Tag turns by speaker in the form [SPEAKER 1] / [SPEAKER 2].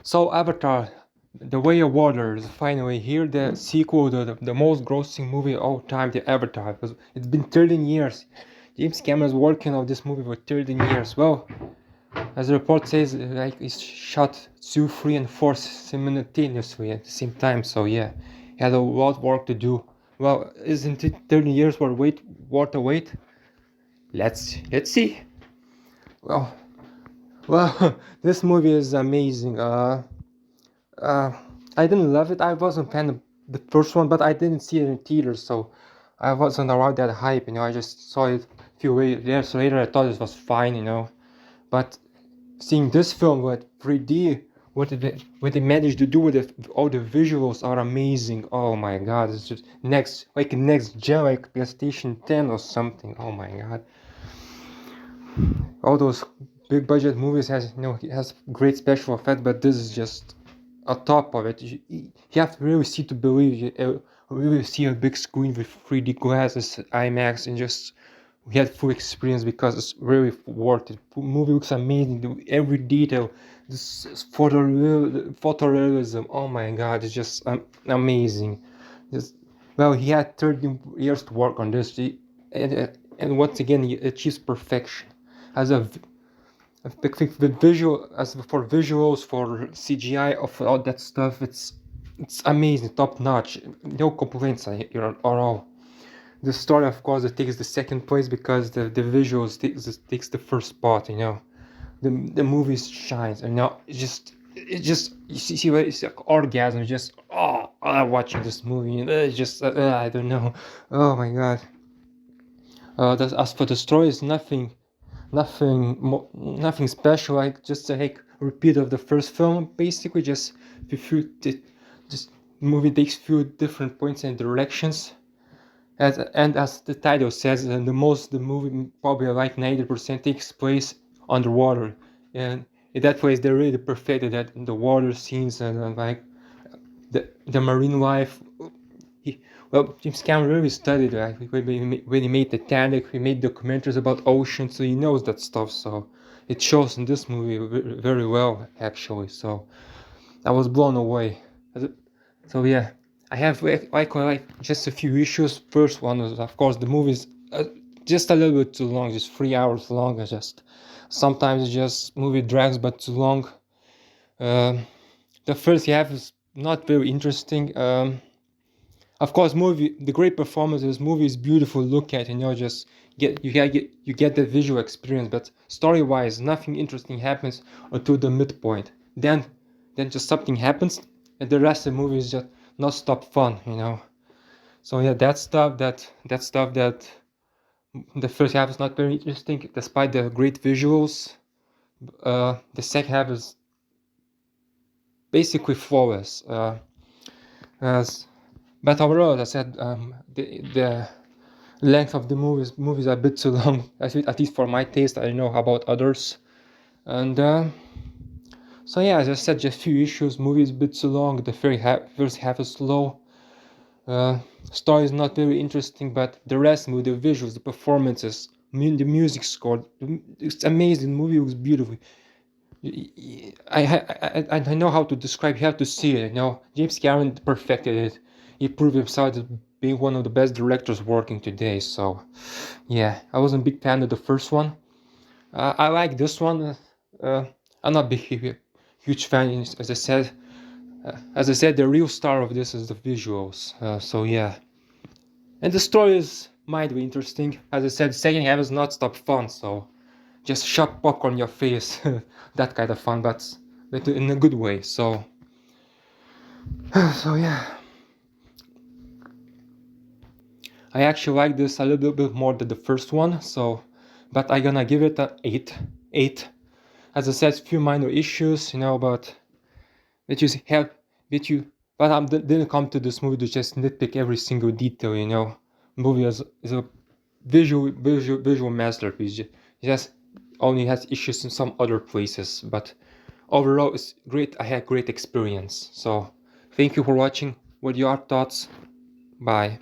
[SPEAKER 1] So Avatar, The Way of Water is finally here, the sequel to the most grossing movie of all time, the Avatar. It's been 13 years. James Cameron's working on this movie for 13 years. Well, as the report says, like it's shot 2, 3, and 4 simultaneously at the same time. So yeah, he had a lot of work to do. Well, isn't it 13 years worth the wait? Let's see. Well, well, this movie is amazing. Uh, I didn't love it. I wasn't a fan of the first one, but I didn't see it in theaters, so I wasn't around that hype. I just saw it a few years later. I thought it was fine. But seeing this film with 3D, what they managed to do with all the visuals are amazing. Oh my god, it's just next gen, like PlayStation 10 or something. Oh my god, all those big budget movies has great special effects, but this is just on top of it. You have to really see to believe. You really see a big screen with 3D glasses, IMAX, and just get full experience because it's really worth it. The movie looks amazing. Every detail, this photorealism. Oh my god, it's just amazing. Just, well, he had 13 years to work on this, and once again, he achieves perfection. As a big thing with as for visuals, for CGI, of all that stuff, it's amazing, top notch. No complaints at all. The story, of course, it takes the second place because the visuals takes the first spot. The movie shines, and now it just you see it's like orgasm. Just watching this movie, it's just I don't know. Oh my god. As for the story, it's nothing special. Like just a repeat of the first film. Basically, just just movie takes few different points and directions. And as the title says, the movie probably like 90% takes place underwater, and in that place they really perfected that the water scenes and like the marine life. Well, James Cameron really studied that. When he made Titanic, he made documentaries about ocean, so he knows that stuff. So it shows in this movie very well, actually. So I was blown away. So yeah, I have like just a few issues. First one was, of course, the movie's just a little bit too long, just 3 hours long. Just sometimes just movie drags, but too long. The first half is not very interesting. Of course, the great performance of this movie is beautiful to look at, just you get the visual experience, but story wise nothing interesting happens until the midpoint. Then just something happens, and the rest of the movie is just not stop fun. So yeah, that the first half is not very interesting despite the great visuals. The second half is basically flawless. As But overall, as I said, the length of the movies are a bit too long, at least for my taste. I don't know about others. And so yeah, as I said, just few issues. Movie is a bit too long. The first half is slow. Story is not very interesting, but the rest, the visuals, the performances, the music score, it's amazing. The movie looks beautiful. I know how to describe. You have to see it. James Cameron perfected it. He proved himself to be one of the best directors working today. So, yeah, I wasn't a big fan of the first one. I like this one. I'm not a huge fan. As I said, the real star of this is the visuals. So yeah, and the story might be interesting. As I said, the second half is not stop fun. So just shove popcorn in your face, that kind of fun, but in a good way. So, so yeah, I actually like this a little bit more than the first one. So, but I'm gonna give it an 8. As I said, few minor issues, but that you have that you. But I didn't come to this movie to just nitpick every single detail. Movie is a visual masterpiece. It just only has issues in some other places, but overall it's great. I had great experience. So thank you for watching. What are your thoughts? Bye.